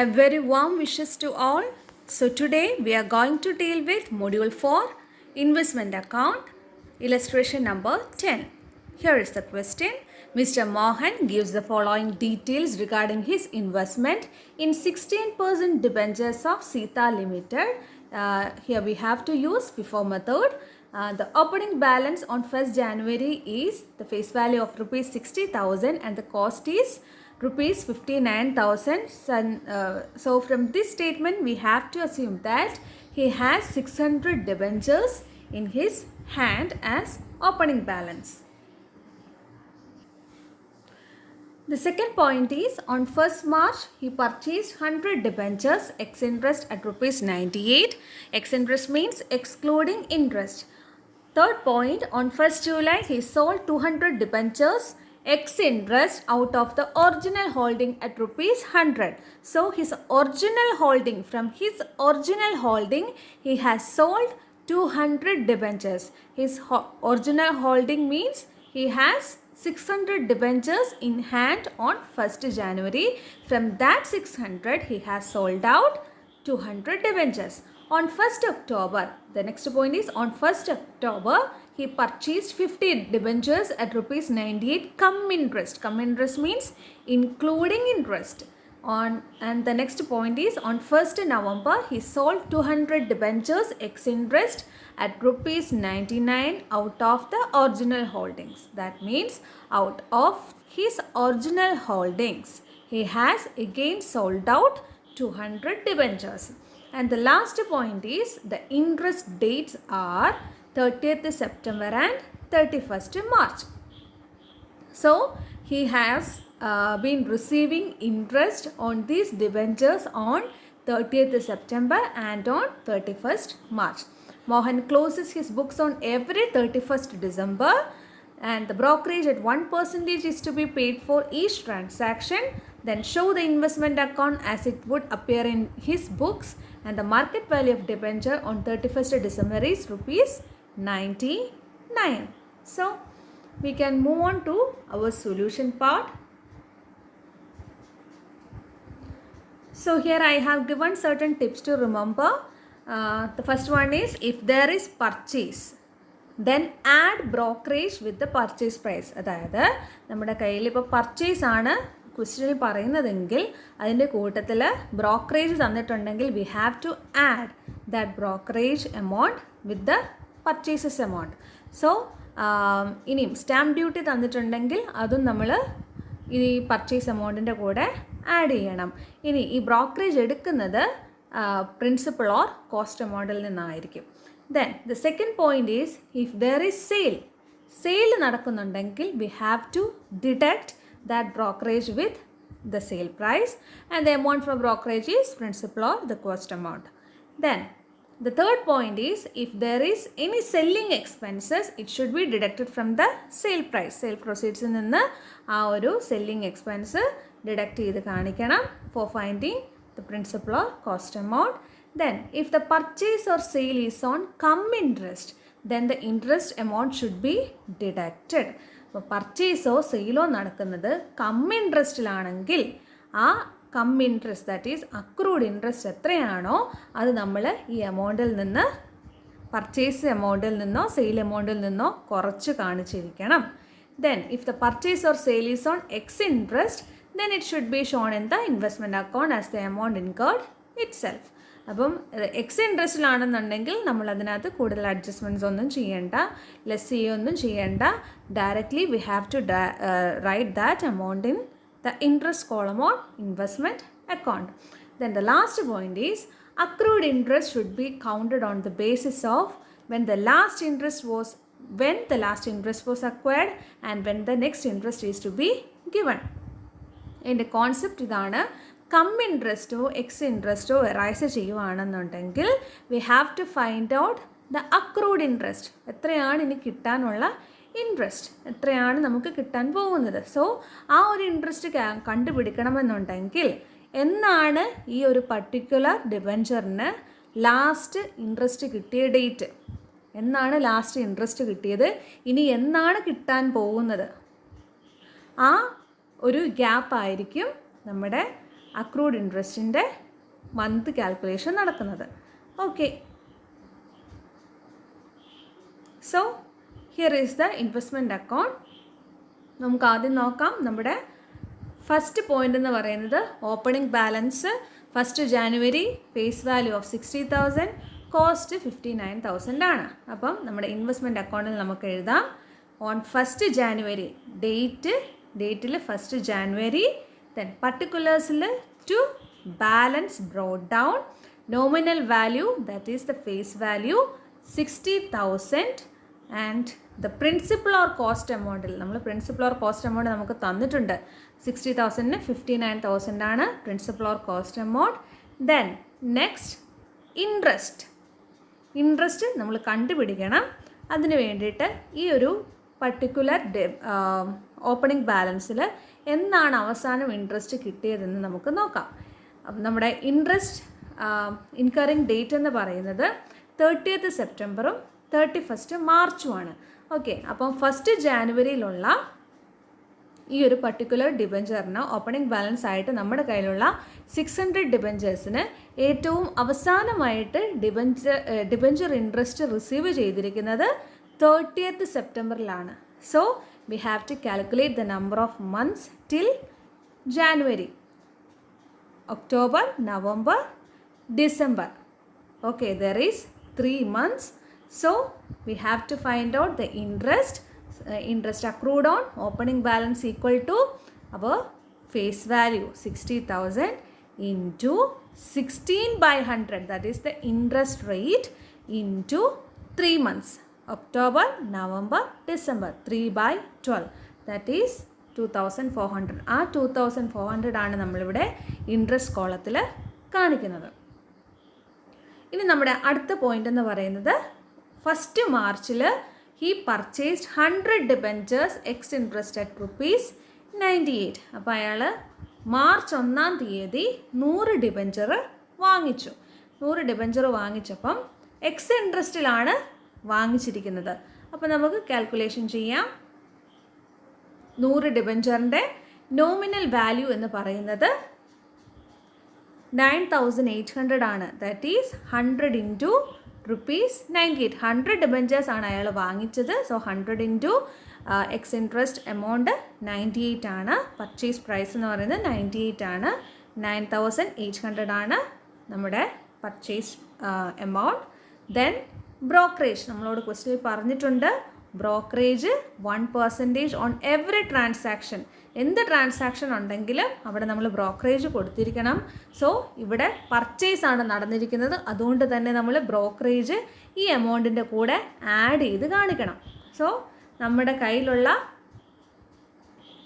A very warm wishes to all. So today we are going to deal with module 4 investment account illustration number 10. Here is the question. Mr. Mohan gives the following details regarding his investment in 16% debentures of Sita Limited. Here we have to use FIFO method. The opening balance on 1st January is the face value of rupees 60,000 and the cost is rupees 59,000. So from this statement we have to assume that he has 600 debentures in his hand as opening balance. The second point is on 1st March he purchased 100 debentures ex interest at rupees 98. Ex interest means excluding interest. Third point, on 1st July he sold 200 debentures ex interest out of the original holding at rupees 100. So his original holding, from his original holding he has sold 200 debentures. His original holding means he has 600 debentures in hand on 1st January. From that 600 he has sold out 200 debentures. On 1st October, the next point is on 1st October he purchased 50 debentures at rupees 98 cum interest. Cum interest means including interest. And the next point is on 1st November he sold 200 debentures ex interest at rupees 99 out of the original holdings. That means out of his original holdings he has again sold out 200 debentures. And the last point is the interest dates are 30th September and 31st March. So he has been receiving interest on these debentures on 30th September and on 31st March. Mohan closes his books on every 31st December and the brokerage at 1% is to be paid for each transaction. Then show the investment account as it would appear in his books, and the market value of debenture on 31st December is rupees 99. So we can move on to our solution part. So here I have given certain tips to remember. The first one is if there is purchase, then add brokerage with the purchase price. അതായത് നമ്മുടെ കയ്യിൽ ഇപ്പോൾ purchase ആണ് ക്വസ്റ്റ്യനിൽ പറയുന്നതെങ്കിൽ അതിൻ്റെ കൂട്ടത്തിൽ brokerage തന്നിട്ടുണ്ടെങ്കിൽ we have to add that brokerage amount with the purchases amount. So ഇനിയും സ്റ്റാമ്പ് ഡ്യൂട്ടി തന്നിട്ടുണ്ടെങ്കിൽ അതും നമ്മൾ ഈ പർച്ചേസ് എമൗണ്ടിൻ്റെ കൂടെ ആഡ് ചെയ്യണം. ഇനി ഈ ബ്രോക്കറേജ് എടുക്കുന്നത് പ്രിൻസിപ്പൾ ഓർ കോസ്റ്റ് എമൗണ്ടിൽ നിന്നായിരിക്കും. Then the second point is if there is sale നടക്കുന്നുണ്ടെങ്കിൽ we have to deduct that brokerage with the sale price and the amount for brokerage is principal or the cost amount. Then the third point is if there is any selling expenses it should be deducted from the sale price. Sale proceeds നിന്ന് ആ ഒരു selling expense deduct ചെയ്ത് കാണിക്കണം for finding the principal or cost amount. Then if the purchase or sale is on cum interest then the interest amount should be deducted. അപ്പോൾ പർച്ചേസോ സെയിലോ നടക്കുന്നത് come ഇൻട്രസ്റ്റിലാണെങ്കിൽ ആ come interest that is accrued interest എത്രയാണോ അത് നമ്മൾ ഈ എമൗണ്ടിൽ നിന്ന് purchase എമൗണ്ടിൽ നിന്നോ sale എമൗണ്ടിൽ നിന്നോ കുറച്ച് കാണിച്ചിരിക്കണം. Then if the purchase or sale is on ex interest then it should be shown in the investment account as the amount incurred itself. അപ്പം ex ഇൻട്രസ്റ്റിലാണെന്നുണ്ടെങ്കിൽ നമ്മൾ അതിനകത്ത് കൂടുതൽ അഡ്ജസ്റ്റ്മെൻറ്റ്സ് ഒന്നും ചെയ്യേണ്ട, ലെസ് ചെയ്യൊന്നും ചെയ്യേണ്ട. Directly we have to write that amount in the interest column on investment account. Then the last point is accrued interest should be counted on the basis of when the last interest was acquired and when the next interest is to be given. എൻ്റെ concept ഇതാണ്. Cum ഇൻട്രസ്റ്റോ ex ഇൻട്രസ്റ്റോ arise ചെയ്യുകയാണെന്നുണ്ടെങ്കിൽ we have to find out the accrued interest. എത്രയാണ് ഇനി കിട്ടാനുള്ള interest, എത്രയാണ് നമുക്ക് കിട്ടാൻ പോകുന്നത്. സോ ആ ഒരു ഇൻട്രസ്റ്റ് കണ്ടുപിടിക്കണമെന്നുണ്ടെങ്കിൽ എന്നാണ് ഈ ഒരു പർട്ടിക്കുലർ ഡിബെഞ്ചറിന് ലാസ്റ്റ് ഇൻട്രസ്റ്റ് കിട്ടിയ ഡേറ്റ്, എന്നാണ് ലാസ്റ്റ് ഇൻട്രസ്റ്റ് കിട്ടിയത്, ഇനി എന്നാണ് കിട്ടാൻ പോകുന്നത്, ആ ഒരു ഗ്യാപ്പ് ആയിരിക്കും നമ്മുടെ അക്രൂഡ് ഇൻട്രസ്റ്റിൻ്റെ മന്ത് കാൽക്കുലേഷൻ നടക്കുന്നത്. Okay, so here is the investment account. നമുക്ക് ആദ്യം നോക്കാം. നമ്മുടെ ഫസ്റ്റ് പോയിന്റ് എന്ന് പറയുന്നത് opening balance 1st January face value of 60,000, cost 59,000 ആണ്. അപ്പം നമ്മുടെ ഇൻവെസ്റ്റ്മെൻറ്റ് അക്കൗണ്ടിൽ നമുക്ക് എഴുതാം ഓൺ 1st January ഡേറ്റിൽ 1st January, ദെൻ പർട്ടിക്കുലേഴ്സിൽ to balance brought down, nominal value that is the face value 60,000 and the principal or cost എമൗണ്ടിൽ നമ്മൾ പ്രിൻസിപ്പൽ ഓർ കോസ്റ്റ് എമൗണ്ട് നമുക്ക് തന്നിട്ടുണ്ട്. 60,000-ന് 59,000 ആണ് principal or cost amount. Then next interest നമ്മൾ കണ്ടുപിടിക്കണം. അതിന് വേണ്ടിയിട്ട് ഈ ഒരു പർട്ടിക്കുലർ ഓപ്പണിംഗ് ബാലൻസിൽ എന്നാണ് അവസാനം ഇൻട്രസ്റ്റ് കിട്ടിയതെന്ന് നമുക്ക് നോക്കാം. നമ്മുടെ ഇൻട്രസ്റ്റ് ഇൻകറിംഗ് ഡേറ്റ് എന്ന് പറയുന്നത് 30th September 31st March ആണ്. ഓക്കെ, അപ്പം 1st January ഈ ഒരു പർട്ടിക്കുലർ ഡിബഞ്ചറിന് ഓപ്പണിംഗ് ബാലൻസ് ആയിട്ട് നമ്മുടെ കയ്യിലുള്ള 600 ഡിബഞ്ചേഴ്സിന് ഏറ്റവും അവസാനമായിട്ട് ഡിബഞ്ചർ ഇൻട്രസ്റ്റ് റിസീവ് ചെയ്തിരിക്കുന്നത് 30th September. So we have to calculate the number of months till January, October, November, December. Okay, there is 3 months. So we have to find out the interest accrued on opening balance equal to our face value 60,000 into 16/100, that is the interest rate, into 3 months, October, November, December, 3/12, that is 2,400. ആ 2,400 ആണ് നമ്മളിവിടെ interest കോളത്തിൽ കാണിക്കുന്നത്. ഇനി നമ്മുടെ അടുത്ത point എന്ന് പറയുന്നത് 1st March he purchased 100 debentures ex interest at ₹98. അപ്പോൾ അയാൾ March 1 100 ഡിബഞ്ചർ വാങ്ങിച്ചു. 100 ഡിബഞ്ചർ വാങ്ങിച്ചപ്പം എക്സ് ഇൻട്രസ്റ്റിലാണ് വാങ്ങിച്ചിരിക്കുന്നത്. അപ്പോൾ നമുക്ക് കാൽക്കുലേഷൻ ചെയ്യാം. 100 ഡിബഞ്ചറിൻ്റെ നോമിനൽ വാല്യൂ എന്ന് പറയുന്നത് 9,800 ആണ്. That is 100 into ₹98. 100 ഡിബഞ്ചേഴ്സ് ആണ് അയാൾ വാങ്ങിച്ചത്. So 100 into X interest amount 98 ആണ്. പർച്ചേസ് പ്രൈസ് എന്ന് പറയുന്നത് 98 ആണ്. 9,800 ആണ് നമ്മുടെ പർച്ചേസ് എമൗണ്ട്. ദെൻ ബ്രോക്കറേജ് നമ്മളോട് ക്വസ്റ്റ്യൻ പറഞ്ഞിട്ടുണ്ട്. Brokerage 1% on every transaction. എന്ത് ട്രാൻസാക്ഷൻ ഉണ്ടെങ്കിലും അവിടെ നമ്മൾ ബ്രോക്കറേജ് കൊടുത്തിരിക്കണം. സോ ഇവിടെ പർച്ചേസ് ആണ് നടന്നിരിക്കുന്നത്, അതുകൊണ്ട് തന്നെ നമ്മൾ ബ്രോക്കറേജ് ഈ എമൗണ്ടിൻ്റെ കൂടെ ആഡ് ചെയ്ത് കാണിക്കണം. സോ നമ്മുടെ കയ്യിലുള്ള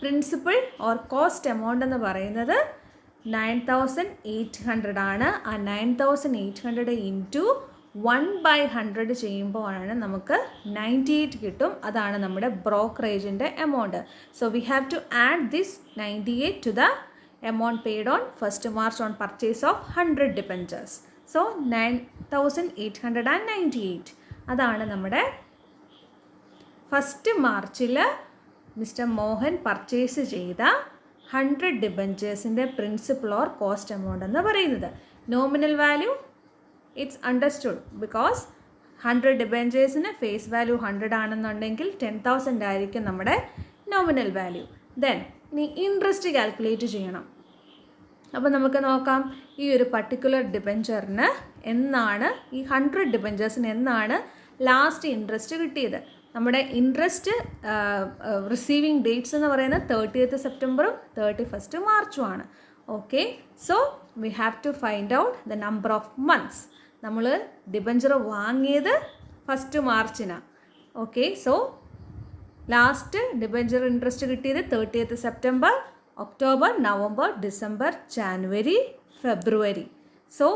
പ്രിൻസിപ്പൽ ഓർ കോസ്റ്റ് എമൗണ്ട് എന്ന് പറയുന്നത് 9,800 ആണ്. ആ 9,800 ഇൻറ്റു 1/100 ചെയ്യുമ്പോഴാണ് നമുക്ക് 98 കിട്ടും. അതാണ് നമ്മുടെ ബ്രോക്കറേജിൻ്റെ amount. So we have to add this 98 to the amount paid on 1st March on purchase of 100 debentures. So 9,898 അതാണ് നമ്മുടെ 1st March mister Mohan purchase ചെയ്ത 100 ഡിബഞ്ചേഴ്സിൻ്റെ പ്രിൻസിപ്പൽ ഓർ കോസ്റ്റ് എമൗണ്ട് എന്ന് പറയുന്നത്. Nominal value it's understood because 100 ഡിബഞ്ചേഴ്സിന് face value 100 ആണെന്നുണ്ടെങ്കിൽ 10,000 ആയിരിക്കും നമ്മുടെ നോമിനൽ വാല്യൂ. ദെൻ ഇനി ഇൻട്രസ്റ്റ് കാൽക്കുലേറ്റ് ചെയ്യണം. അപ്പോൾ നമുക്ക് നോക്കാം ഈ ഒരു പർട്ടിക്കുലർ ഡിബഞ്ചറിന് എന്നാണ്, ഈ 100 ഡിബഞ്ചേഴ്സിന് എന്നാണ് ലാസ്റ്റ് ഇൻട്രസ്റ്റ് കിട്ടിയത്. നമ്മുടെ ഇൻട്രസ്റ്റ് റിസീവിങ് ഡേറ്റ്സ് എന്ന് പറയുന്നത് 30th September 31st March ആണ്. Okay, so we have to find out the number of months. നമ്മൾ ഡിബഞ്ചർ വാങ്ങിയത് 1st March. Okay, so last debenture interest കിട്ടിയത് 30th September, October, November, December, January, February. സോ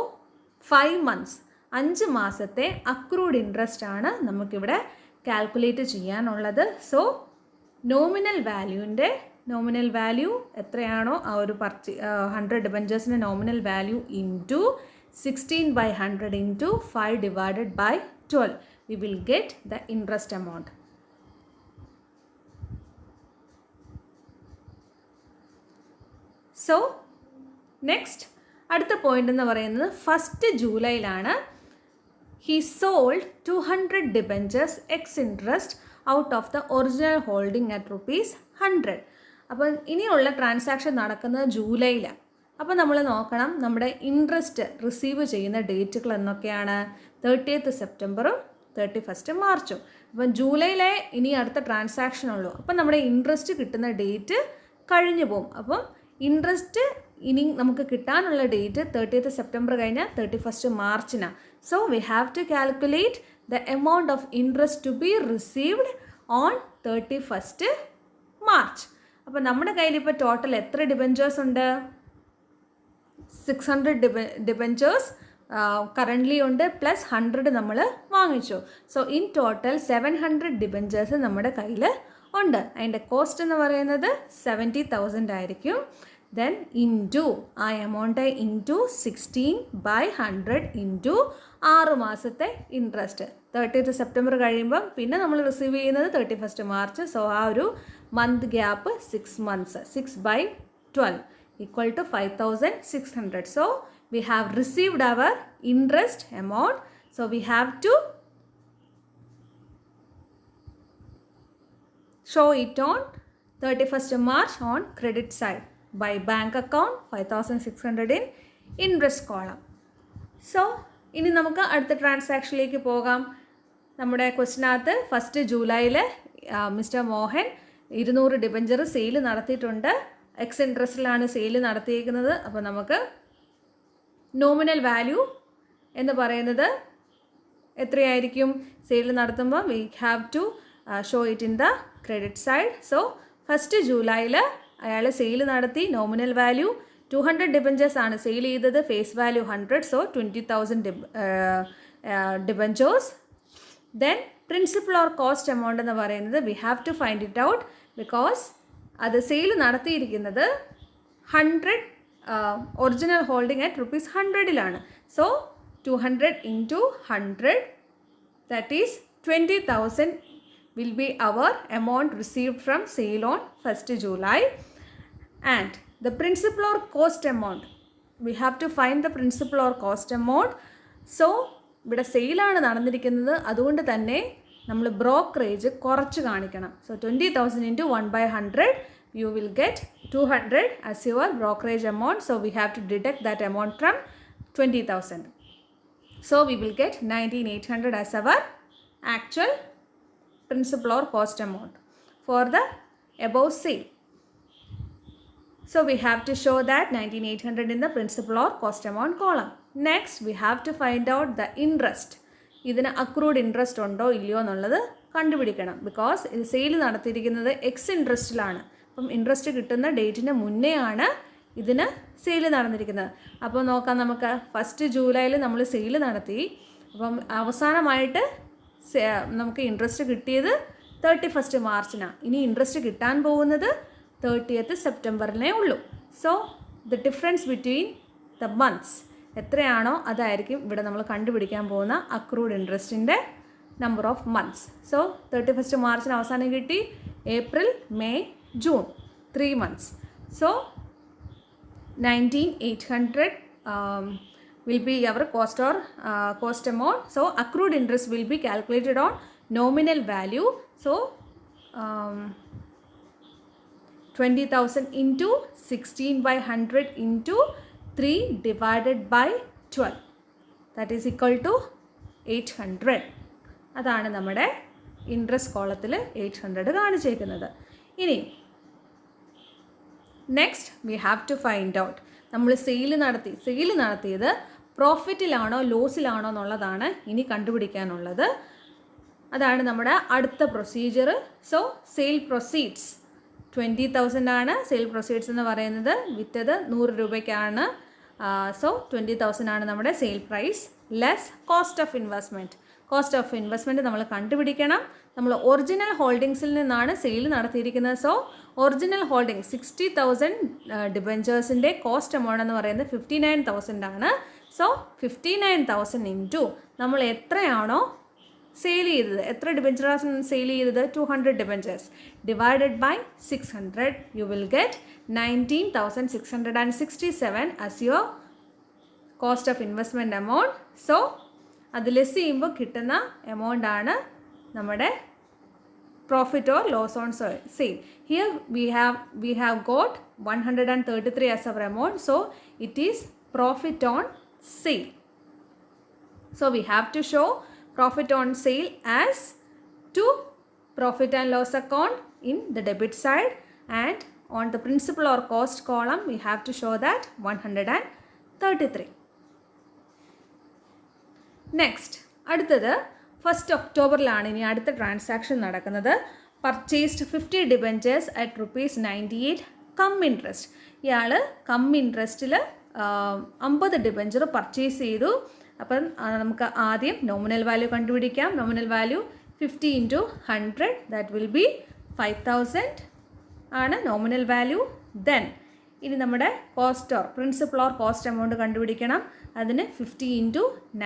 5 months, 5 മാസത്തെ accrued interest ആണ് നമുക്കിവിടെ calculate ചെയ്യാനുള്ളത്. So nominal value എത്രയാണോ ആ ഒരു 100 ഡിബഞ്ചേഴ്സിൻ്റെ nominal value into 16/100 into 5/12 we will get the interest amount. So next അടുത്ത പോയിന്റ് എന്ന് പറയുന്നത് 1st ജൂലൈയിലാണ് he sold 200 debentures ex interest out of the original holding at rupees 100. അപ്പോൾ ഇനിയുള്ള ട്രാൻസാക്ഷൻ നടക്കുന്നത് ജൂലൈയിലാണ്. അപ്പോൾ നമ്മൾ നോക്കണം നമ്മുടെ ഇൻട്രസ്റ്റ് റിസീവ് ചെയ്യുന്ന ഡേറ്റുകൾ എന്നൊക്കെയാണ് 30th സെപ്റ്റംബറും 31st മാർച്ചും. അപ്പം ജൂലൈയിലെ ഇനി അടുത്ത ട്രാൻസാക്ഷൻ ഉള്ളൂ. അപ്പം നമ്മുടെ ഇൻട്രസ്റ്റ് കിട്ടുന്ന ഡേറ്റ് കഴിഞ്ഞു പോകും. അപ്പം ഇൻട്രസ്റ്റ് ഇനി നമുക്ക് കിട്ടാനുള്ള ഡേറ്റ് 30th സെപ്റ്റംബർ കഴിഞ്ഞാൽ 31st മാർച്ചിനാണ്. So we have to calculate the amount of interest to be received on 31st March. അപ്പോൾ നമ്മുടെ കയ്യിൽ ഇപ്പോൾ ടോട്ടൽ എത്ര ഡിബഞ്ചേഴ്സ് ഉണ്ട്? 600 ഡിബഞ്ചേഴ്സ് കറൻ്റ്ലി ഉണ്ട്, പ്ലസ് 100 നമ്മൾ വാങ്ങിച്ചു. സോ ഇൻ ടോട്ടൽ 700 ഡിബഞ്ചേഴ്സ് നമ്മുടെ കയ്യിൽ ഉണ്ട്. അതിൻ്റെ കോസ്റ്റ് എന്ന് പറയുന്നത് 70,000 ആയിരിക്കും. ദെൻ ഇൻറ്റു ആ എമൗണ്ട് ഇൻറ്റു 16/100 ഇൻറ്റു 6 മാസത്തെ ഇൻട്രസ്റ്റ്. 30th സെപ്റ്റംബർ കഴിയുമ്പം പിന്നെ നമ്മൾ റിസീവ് ചെയ്യുന്നത് 31st മാർച്ച്. സോ ആ ഒരു month gap 6 months. 6/12 equal to 5,600. So we have received our interest amount. So we have to show it on 31st March on credit side by bank account 5,600 in interest column. So ഇനി നമുക്ക് അടുത്ത ട്രാൻസാക്ഷനിലേക്ക് പോകാം. നമ്മുടെ ക്വസ്റ്റിനകത്ത് 1st ജൂലൈയിൽ mister Mohan 200 debenture sale നടത്തിയിട്ടുണ്ട്. X ഇൻട്രസ്റ്റിലാണ് sale നടത്തിയിരിക്കുന്നത്. അപ്പോൾ നമുക്ക് നോമിനൽ വാല്യൂ എന്ന് പറയുന്നത് എത്രയായിരിക്കും? സെയിൽ നടത്തുമ്പോൾ we have to show it in the credit side. So 1st ജൂലൈയിൽ അയാൾ സെയിൽ നടത്തി. നോമിനൽ വാല്യൂ 200 ഡിബഞ്ചേഴ്സ് ആണ് സെയിൽ ചെയ്തത്. Face value 100. So 20,000 debentures. Then principal or cost amount എന്ന് പറയുന്നത് we have to find it out because അത് sale നടത്തിയിരിക്കുന്നത് 100 original holding at ₹100. So 200 into 100 that is 20,000 will be our amount received from sale on 1st July. And the principal or cost amount, we have to find the principal or cost amount. So ഇവിടെ സെയിലാണ് നടന്നിരിക്കുന്നത്, അതുകൊണ്ട് തന്നെ നമ്മൾ brokerage കുറച്ച് കാണിക്കണം. So 20,000 into 1/100 you will get 200 as your brokerage amount. So we have to deduct that amount from 20,000. So we will get 19,800 as our actual principal or cost amount for the above sale. So we have to show that 19,800 in the principal or cost amount column. Next we have to find out the interest. ഇതിന് accrued interest ഉണ്ടോ ഇല്ലയോ എന്നുള്ളത് കണ്ടുപിടിക്കണം. Because ഇത് sale നടത്തിയിരിക്കുന്നത് X ഇൻട്രസ്റ്റിലാണ്. അപ്പം interest കിട്ടുന്ന ഡേറ്റിന് മുന്നേ ആണ് ഇതിന് സെയിൽ നടന്നിരിക്കുന്നത്. അപ്പോൾ നോക്കാം, നമുക്ക് 1st ജൂലൈയിൽ നമ്മൾ സെയിൽ നടത്തി. അപ്പം അവസാനമായിട്ട് നമുക്ക് ഇൻട്രസ്റ്റ് കിട്ടിയത് 31st മാർച്ചിനാണ്. ഇനി ഇൻട്രസ്റ്റ് കിട്ടാൻ പോകുന്നത് 30th സെപ്റ്റംബറിനേ ഉള്ളൂ. So the difference between the months എത്രയാണോ അതായിരിക്കും ഇവിടെ നമ്മൾ കണ്ടുപിടിക്കാൻ പോകുന്ന അക്രൂഡ് ഇൻട്രസ്റ്റിൻ്റെ number of months. So 31st മാർച്ചിന് അവസാനം കിട്ടി. April, May, June 3 months. So 19,800 will be our cost or cost amount. So accrued interest will be calculated on nominal value. So 20,000 into 16/100 into 3 divided by 12. That is equal to 800. അതാണ് നമ്മുടെ interest കോളത്തിൽ 800 കാണിച്ചേക്കുന്നത്. ഇനി next we have to find out നമ്മൾ sale നടത്തിയത് പ്രോഫിറ്റിലാണോ ലോസിലാണോ എന്നുള്ളതാണ് ഇനി കണ്ടുപിടിക്കാനുള്ളത്. അതാണ് നമ്മുടെ അടുത്ത പ്രൊസീജിയർ. സോ സെയിൽ പ്രൊസീഡ്സ് 20,000 ആണ്. സെയിൽ പ്രൊസീഡ്സ് എന്ന് പറയുന്നത് വിറ്റത് 100 രൂപയ്ക്കാണ്. സോ 20,000 ആണ് നമ്മുടെ sale price less cost of investment. Cost of investment നമ്മൾ കണ്ടുപിടിക്കണം. നമ്മൾ ഒറിജിനൽ ഹോൾഡിങ്സിൽ നിന്നാണ് സെയിൽ നടത്തിയിരിക്കുന്നത്. സോ ഒറിജിനൽ ഹോൾഡിംഗ് 60,000 ഡിബഞ്ചേഴ്സിൻ്റെ കോസ്റ്റ് എമൗണ്ട് എന്ന് പറയുന്നത് 59,000 ആണ്. സോ 59,000 ഇൻറ്റു നമ്മൾ എത്രയാണോ സെയിൽ ചെയ്തത്, എത്ര ഡിബഞ്ചറാണ് സെയിൽ ചെയ്തത്? 200 debentures divided by 600, you will get 19,667 as your cost of investment amount. So അത് ലെസ് ചെയ്യുമ്പോൾ കിട്ടുന്ന എമൗണ്ട് ആണ് നമ്മുടെ profit or loss on sale. Here we have got 133 as our amount, so it is profit on sale. So we have to show profit on sale as to profit and loss account in the debit side, and on the principal or cost column we have to show that 133. Next, അടുത്തത് 1st ഒക്ടോബറിലാണ് ഇനി അടുത്ത transaction നടക്കുന്നത്. Purchased 50 debentures at ₹98 come interest. ഇയാൾ come ഇൻട്രസ്റ്റിൽ 50 debenture purchase ചെയ്തു. അപ്പം നമുക്ക് ആദ്യം nominal value കണ്ടുപിടിക്കാം. Nominal value 50 × 100, that will be 5000 ആണ് നോമിനൽ വാല്യൂ. ദെൻ ഇനി നമ്മുടെ cost or principal or cost amount കണ്ടുപിടിക്കണം. അതിന് 50 ×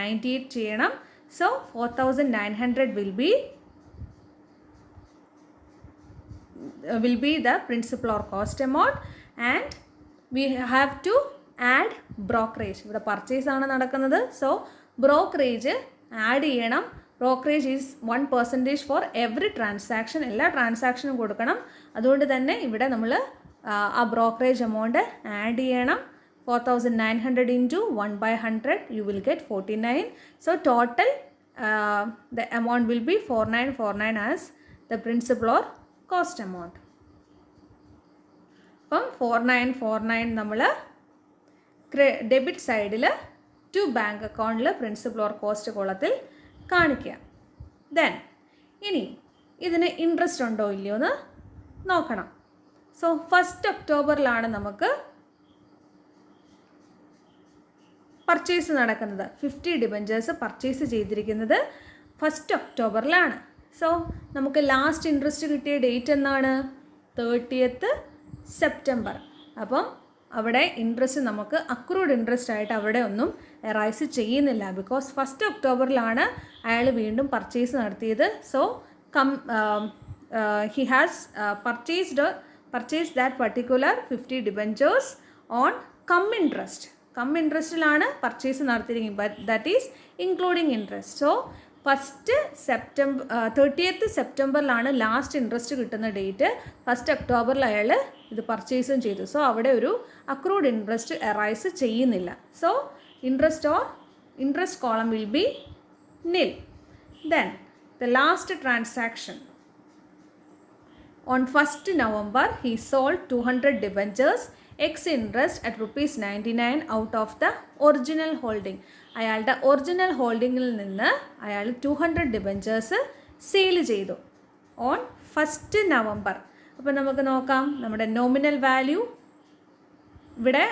98 ചെയ്യണം. So 4,900 will be the principal or cost amount, and we have to add brokerage. ഇവിടെ പർച്ചേസ് ആണ് നടക്കുന്നത്. സോ ബ്രോക്കറേജ് ആഡ് ചെയ്യണം. Brokerage is 1% for every transaction. എല്ലാ ട്രാൻസാക്ഷനും കൊടുക്കണം. അതുകൊണ്ട് തന്നെ ഇവിടെ നമ്മൾ ആ ബ്രോക്കറേജ് എമൗണ്ട് ആഡ് ചെയ്യണം. 4,900 into 1/100, you will get 49. So total the amount will be 4949 as the principal or cost amount. അപ്പം 4949 നമ്മൾ ഡെബിറ്റ് സൈഡിൽ ടു ബാങ്ക് അക്കൗണ്ടിൽ പ്രിൻസിപ്പൽ ഓർ കോസ്റ്റ് കോളത്തിൽ കാണിക്കുക. ദെൻ ഇനി ഇതിന് ഇൻട്രസ്റ്റ് ഉണ്ടോ ഇല്ലയോ എന്ന് നോക്കണം. സോ 1st ഒക്ടോബറിലാണ് നമുക്ക് പർച്ചേസ് നടക്കുന്നത്. 50 ഡിബഞ്ചേഴ്സ് പർച്ചേസ് ചെയ്തിരിക്കുന്നത് 1st ഒക്ടോബറിലാണ്. സോ നമുക്ക് ലാസ്റ്റ് ഇൻട്രസ്റ്റ് കിട്ടിയ ഡേറ്റ് എന്നാണ്? 30th September. അപ്പം അവിടെ ഇൻട്രസ്റ്റ് നമുക്ക് അക്രൂഡ് ഇൻട്രസ്റ്റ് ആയിട്ട് അവിടെ ഒന്നും എറൈസ് ചെയ്യുന്നില്ല. ബിക്കോസ് 1st ഒക്ടോബറിലാണ് അയാൾ വീണ്ടും പർച്ചേസ് നടത്തിയത്. So he has purchased that particular 50 debentures on cum interest. Cum ഇൻട്രസ്റ്റിലാണ് പർച്ചേസ് നടത്തിയിരിക്കുന്നത്. But that is including interest. So 30th സെപ്റ്റംബറിലാണ് ലാസ്റ്റ് ഇൻട്രസ്റ്റ് കിട്ടുന്ന ഡേറ്റ്. 1st ഒക്ടോബറിൽ അയാൾ ഇത് പർച്ചേസും ചെയ്തു. സോ അവിടെ ഒരു അക്രൂഡ് ഇൻട്രസ്റ്റ് എറൈസ് ചെയ്യുന്നില്ല. So interest column will be nil. Then the last transaction. On 1st November, he sold 200 debentures ex interest at ₹99 out of the original holding. അയാളുടെ ഒറിജിനൽ ഹോൾഡിങ്ങിൽ നിന്ന് അയാൾ 200 ഡിബഞ്ചേഴ്സ് സെയിൽ ചെയ്തു on 1st November. അപ്പോൾ നമുക്ക് നോക്കാം, നമ്മുടെ nominal value ഇവിടെ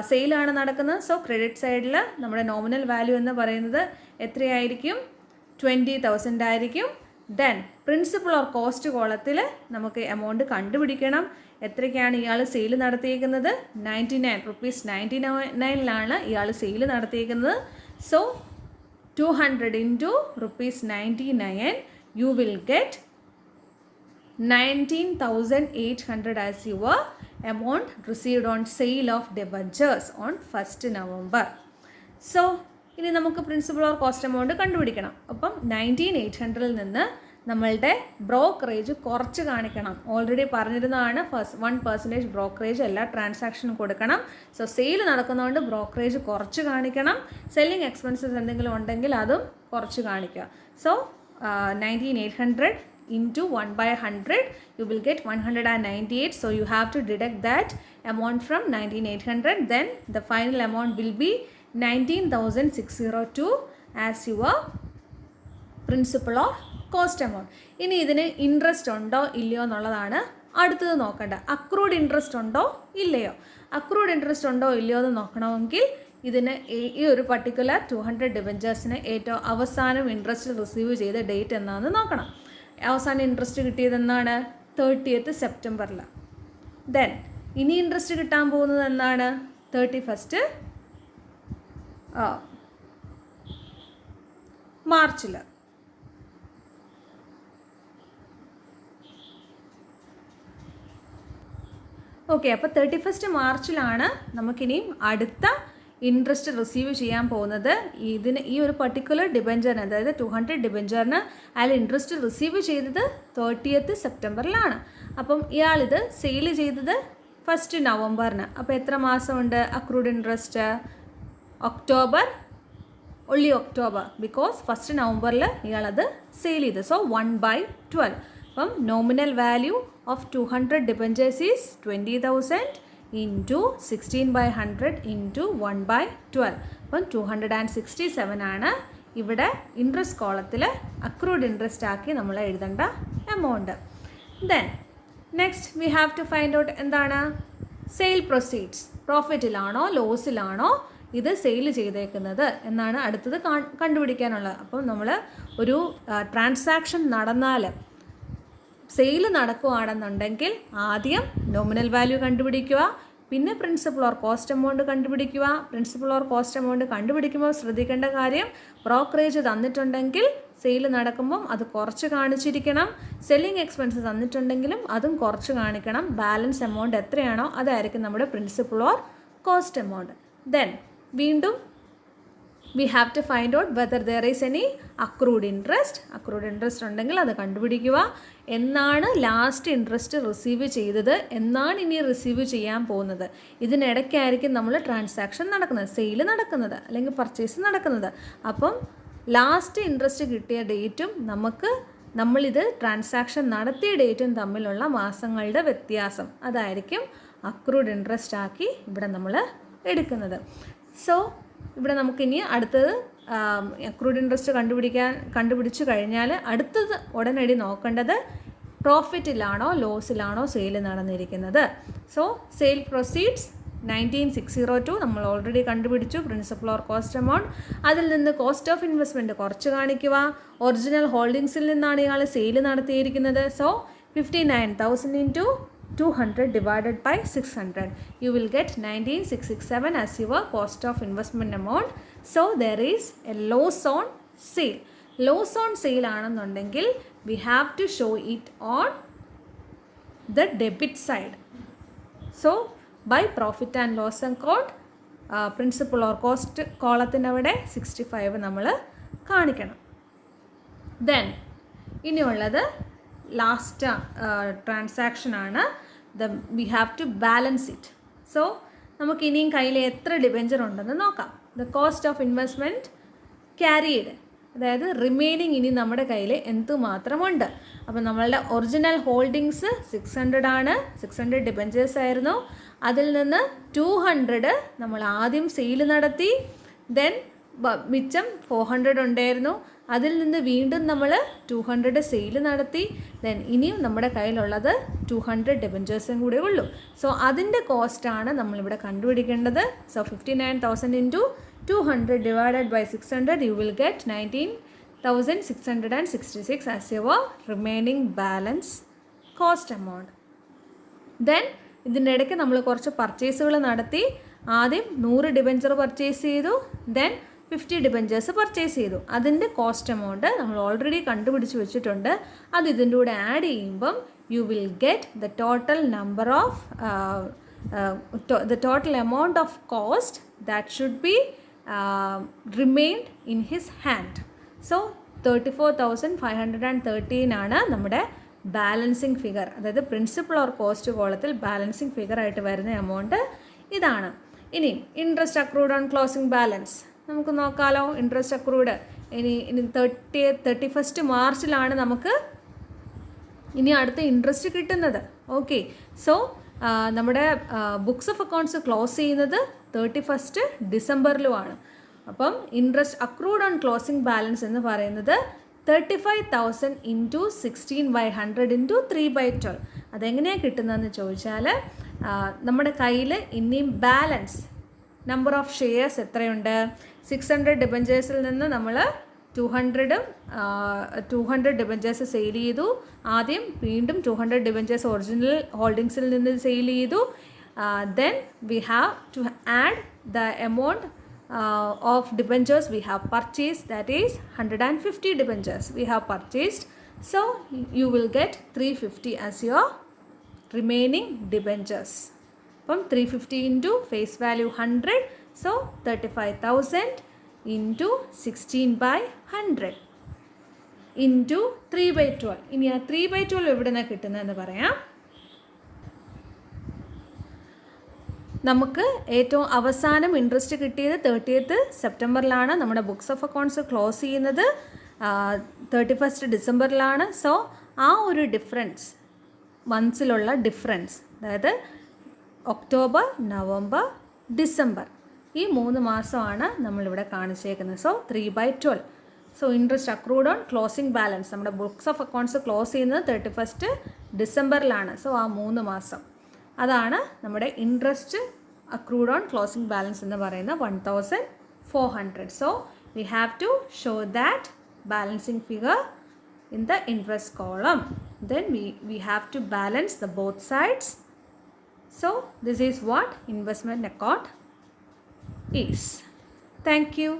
സെയിലാണ് നടക്കുന്നത്. സോ ക്രെഡിറ്റ് സൈഡിൽ നമ്മുടെ നോമിനൽ വാല്യൂ എന്ന് പറയുന്നത് എത്രയായിരിക്കും? 20,000 ആയിരിക്കും. ദെൻ പ്രിൻസിപ്പൽ ഓർ കോസ്റ്റ് കോളത്തിൽ നമുക്ക് എമൗണ്ട് കണ്ടുപിടിക്കണം. എത്രയ്ക്കാണ് ഇയാൾ സെയിൽ നടത്തിയിരിക്കുന്നത്? ₹99 ഇയാൾ സെയിൽ നടത്തിയിരിക്കുന്നത്. So 200 into ₹99, you will get 19,800 as your amount received on sale of debentures on 1st November. So ഇനി നമുക്ക് പ്രിൻസിപ്പൽ ഓർ കോസ്റ്റ് എമൗണ്ട് കണ്ടുപിടിക്കണം. അപ്പം 19,800 നിന്ന് നമ്മളുടെ ബ്രോക്കറേജ് കുറച്ച് കാണിക്കണം. ഓൾറെഡി പറഞ്ഞിരുന്നതാണ് 1% ബ്രോക്കറേജ് എല്ലാ ട്രാൻസാക്ഷനും കൊടുക്കണം. സോ സെയിൽ നടക്കുന്നതുകൊണ്ട് ബ്രോക്കറേജ് കുറച്ച് കാണിക്കണം. സെല്ലിംഗ് എക്സ്പെൻസസ് എന്തെങ്കിലും ഉണ്ടെങ്കിൽ അതും കുറച്ച് കാണിക്കുക. So 19,800 into 1/100, you will get 198. So you have to deduct that amount from 19,800. Then the final amount will be 19,602 as your principal or cost amount. ഇനി ഇതിന് ഇൻട്രസ്റ്റ് ഉണ്ടോ ഇല്ലയോ എന്നുള്ളതാണ് അടുത്തത് നോക്കേണ്ട. അക്രൂഡ് ഇൻട്രസ്റ്റ് ഉണ്ടോ ഇല്ലയോ? അക്രൂഡ് ഇൻട്രസ്റ്റ് ഉണ്ടോ ഇല്ലയോ എന്ന് നോക്കണമെങ്കിൽ ഇതിന് ഈ ഒരു പർട്ടിക്കുലർ 200 ഡിബഞ്ചേഴ്സിന് ഏറ്റവും അവസാനം ഇൻട്രസ്റ്റ് റിസീവ് ചെയ്ത ഡേറ്റ് എന്നാന്ന് നോക്കണം. അവസാനം ഇൻട്രസ്റ്റ് കിട്ടിയതെന്നാണ്? 30th സെപ്റ്റംബറിൽ. ദെൻ ഇനി ഇൻട്രസ്റ്റ് കിട്ടാൻ പോകുന്നത് എന്നാണ്? 31st മാർച്ചിൽ. ഓക്കെ, അപ്പോൾ 31st മാർച്ചിലാണ് നമുക്കിനിയും അടുത്ത ഇൻട്രസ്റ്റ് റിസീവ് ചെയ്യാൻ പോകുന്നത്. ഈ ഒരു പർട്ടിക്കുലർ ഡിബഞ്ചറിന്, അതായത് 200 ഡിബഞ്ചറിന് അയാൾ ഇൻട്രസ്റ്റ് റിസീവ് ചെയ്തത് 30th സെപ്റ്റംബറിലാണ്. അപ്പം ഇയാളിത് സെയിൽ ചെയ്തത് 1st നവംബറിന്. അപ്പോൾ എത്ര മാസമുണ്ട് accrued interest? October, only October, because 1st നവംബറിൽ ഇയാളത് സെയിൽ ചെയ്തു. സോ 1/12. അപ്പം nominal value of 200 debentures is 20,000 into 16/100 into 1/12. അപ്പം 267 ആണ് ഇവിടെ ഇൻട്രസ്റ്റ് കോളത്തിൽ അക്രൂഡ് ഇൻട്രസ്റ്റ് ആക്കി നമ്മൾ എഴുതേണ്ട amount. Then next we have to find out എന്താണ് സെയിൽ പ്രൊസീഡ്സ്. പ്രോഫിറ്റിലാണോ ലോസിലാണോ ഇത് സെയിൽ ചെയ്തേക്കുന്നത് എന്നാണ് അടുത്തത് കണ്ടുപിടിക്കാനുള്ളത്. അപ്പം നമ്മൾ ഒരു ട്രാൻസാക്ഷൻ നടന്നാൽ, സെയിൽ നടക്കുകയാണെന്നുണ്ടെങ്കിൽ ആദ്യം നോമിനൽ വാല്യൂ കണ്ടുപിടിക്കുക, പിന്നെ പ്രിൻസിപ്പൽ ഓർ കോസ്റ്റ് എമൗണ്ട് കണ്ടുപിടിക്കുക. പ്രിൻസിപ്പൽ ഓർ കോസ്റ്റ് എമൗണ്ട് കണ്ടുപിടിക്കുമ്പോൾ ശ്രദ്ധിക്കേണ്ട കാര്യം, ബ്രോക്കറേജ് തന്നിട്ടുണ്ടെങ്കിൽ സെയിൽ നടക്കുമ്പം അത് കുറച്ച് കാണിച്ചിരിക്കണം. സെല്ലിംഗ് എക്സ്പെൻസ് തന്നിട്ടുണ്ടെങ്കിലും അതും കുറച്ച് കാണിക്കണം. ബാലൻസ് എമൗണ്ട് എത്രയാണോ അതായിരിക്കും നമ്മുടെ principal or cost amount. Then വീണ്ടും we have to find out whether there is any accrued interest. accrued interest ഉണ്ടെങ്കിൽ അത് കണ്ടുപിടിക്കുക. എന്നാണ് ലാസ്റ്റ് ഇൻട്രസ്റ്റ് റിസീവ് ചെയ്തത്, എന്നാണ് ഇനി റിസീവ് ചെയ്യാൻ പോകുന്നത്. ഇതിനിടയ്ക്കായിരിക്കും നമ്മൾ ട്രാൻസാക്ഷൻ നടക്കുന്നത്, സെയിൽ നടക്കുന്നത് അല്ലെങ്കിൽ പർച്ചേസ് നടക്കുന്നത്. അപ്പം ലാസ്റ്റ് ഇൻട്രസ്റ്റ് കിട്ടിയ ഡേറ്റും നമ്മളിത് ട്രാൻസാക്ഷൻ നടത്തിയ ഡേറ്റും തമ്മിലുള്ള മാസങ്ങളുടെ വ്യത്യാസം, അതായിരിക്കും അക്രൂഡ് ഇൻട്രസ്റ്റ് ആക്കി ഇവിടെ നമ്മൾ എടുക്കുന്നത്. സോ ഇവിടെ നമുക്കിനി അടുത്തത് അക്രൂഡ് ഇൻട്രസ്റ്റ് കണ്ടുപിടിച്ചു കഴിഞ്ഞാൽ അടുത്തത് ഉടനടി നോക്കേണ്ടത് പ്രോഫിറ്റിലാണോ ലോസിലാണോ സെയിൽ നടന്നിരിക്കുന്നത്. സോ സെയിൽ പ്രൊസീഡ്സ് 19,602 നമ്മൾ ഓൾറെഡി കണ്ടുപിടിച്ചു, പ്രിൻസിപ്പൽ ഓർ കോസ്റ്റ് എമൗണ്ട്. അതിൽ നിന്ന് കോസ്റ്റ് ഓഫ് ഇൻവെസ്റ്റ്മെൻറ്റ് കുറച്ച് കാണിക്കുക. ഒറിജിനൽ ഹോൾഡിങ്സിൽ നിന്നാണ് ഇയാൾ സെയിൽ നടത്തിയിരിക്കുന്നത്. So 59,000 into 200 divided by 600. You will get 19,667 as your cost of investment amount. So there is a loss on sale. Loss on sale ആണെന്നുണ്ടെങ്കിൽ we have to show it on the debit side. So by profit and loss account, principal or cost കോളത്തിൻ്റെ അവിടെ 65 നമ്മൾ കാണിക്കണം. Then ഇനിയുള്ളത് last transaction ആണ്. We have to balance it. So നമുക്ക് ഇനിയും കയ്യിൽ എത്ര ഡിബെഞ്ചർ ഉണ്ടെന്ന് നോക്കാം. The cost of investment carried, അതായത് റിമൈനിങ് ഇനി നമ്മുടെ കയ്യിൽ എന്തുമാത്രമുണ്ട്. അപ്പോൾ നമ്മളുടെ ഒറിജിനൽ ഹോൾഡിങ്സ് 600 ആണ്, 600 ഡിബെഞ്ചേഴ്സ് ആയിരുന്നു. അതിൽ നിന്ന് 200 നമ്മൾ ആദ്യം സെയിൽ നടത്തി. ദെൻ മിച്ചം 400 ഉണ്ടായിരുന്നു. അതിൽ നിന്ന് വീണ്ടും നമ്മൾ 200 സെയിൽ നടത്തി. ദെൻ ഇനിയും നമ്മുടെ കയ്യിലുള്ളത് 200 ഡിബെഞ്ചേഴ്സും കൂടെ ഉള്ളൂ. സോ അതിൻ്റെ കോസ്റ്റാണ് നമ്മളിവിടെ കണ്ടുപിടിക്കേണ്ടത്. So 59,000 into 200 divided by 600, you will get 19,666 as your remaining balance cost amount. Then ഇതിൻ്റെ ഇടയ്ക്ക് നമ്മൾ കുറച്ച് പർച്ചേസുകൾ നടത്തി. ആദ്യം 100 ഡിബെഞ്ചർ പർച്ചേസ് ചെയ്തു. ദെൻ 50 ഡിബെഞ്ചേഴ്സ് പർച്ചേസ് ചെയ്തു. അതിൻ്റെ കോസ്റ്റ് എമൗണ്ട് നമ്മൾ ഓൾറെഡി കണ്ടുപിടിച്ച് വെച്ചിട്ടുണ്ട്. അത് ഇതിൻ്റെ കൂടെ ആഡ് ചെയ്യുമ്പം U will get the total number of the total amount of cost that should be remained in his hand. So 34,513 ആണ് നമ്മുടെ ബാലൻസിങ് ഫിഗർ, അതായത് പ്രിൻസിപ്പൽ ഓർ കോസ്റ്റ് കോളത്തിൽ ബാലൻസിങ് ഫിഗർ ആയിട്ട് വരുന്ന എമൗണ്ട് ഇതാണ്. ഇനി interest accrued on closing balance നമുക്ക് നോക്കാമല്ലോ. Interest accrued ഇനി 31st മാർച്ചിലാണ് നമുക്ക് ഇനി അടുത്ത ഇൻട്രസ്റ്റ് കിട്ടുന്നത്. ഓക്കെ, സോ നമ്മുടെ ബുക്സ് ഓഫ് അക്കൗണ്ട്സ് ക്ലോസ് ചെയ്യുന്നത് 31st ഡിസംബറിലുമാണ്. അപ്പം interest accrued on closing balance എന്ന് പറയുന്നത് 35,000 ഇൻറ്റു 16/100 ഇൻറ്റു 3/12. അതെങ്ങനെയാണ് കിട്ടുന്നതെന്ന് ചോദിച്ചാൽ, നമ്മുടെ കയ്യിൽ ഇനിയും ബാലൻസ് നമ്പർ ഓഫ് ഷെയർസ് എത്രയുണ്ട്? 600 ഡിബെഞ്ചേഴ്സിൽ നിന്ന് നമ്മൾ 200 ഡിബെഞ്ചേഴ്സ് സെയിൽ ചെയ്തു. ആദ്യം വീണ്ടും 200 ഡിബെഞ്ചേഴ്സ് ഒറിജിനൽ ഹോൾഡിങ്സിൽ നിന്ന് സെയിൽ ചെയ്തു. Then we have to add the amount of debentures we have purchased, that is 150 debentures we have purchased. So you will get 350 as your remaining debentures. അപ്പം 350 into face value 100, so 35,000 into 16/100 into 3/12. ഇനി ആ 3/12 എവിടെ നിന്നാണ് കിട്ടുന്നതെന്ന് പറയാം. നമുക്ക് ഏറ്റവും അവസാനം ഇൻട്രസ്റ്റ് കിട്ടിയത് 30th സെപ്റ്റംബറിലാണ്. നമ്മുടെ ബുക്സ് ഓഫ് അക്കൗണ്ട്സ് ക്ലോസ് ചെയ്യുന്നത് 31st ഡിസംബറിലാണ്. സോ ആ ഒരു ഡിഫറൻസ്, മന്ത്സിലുള്ള ഡിഫറൻസ്, അതായത് ഒക്ടോബർ, നവംബർ, ഡിസംബർ, ഈ 3 മാസമാണ് നമ്മളിവിടെ കാണിച്ചേക്കുന്നത്. So 3/12. So interest accrued on closing balance, നമ്മുടെ ബുക്സ് ഓഫ് അക്കൗണ്ട്സ് ക്ലോസ് ചെയ്യുന്നത് 31st ഡിസംബറിലാണ്. സോ ആ 3 മാസം, അതാണ് നമ്മുടെ interest accrued on closing balance എന്ന് പറയുന്ന 1,400. So we have to show that balancing figure in the interest column. Then we have to balance the both sides. So this is what investment account is. Thank you.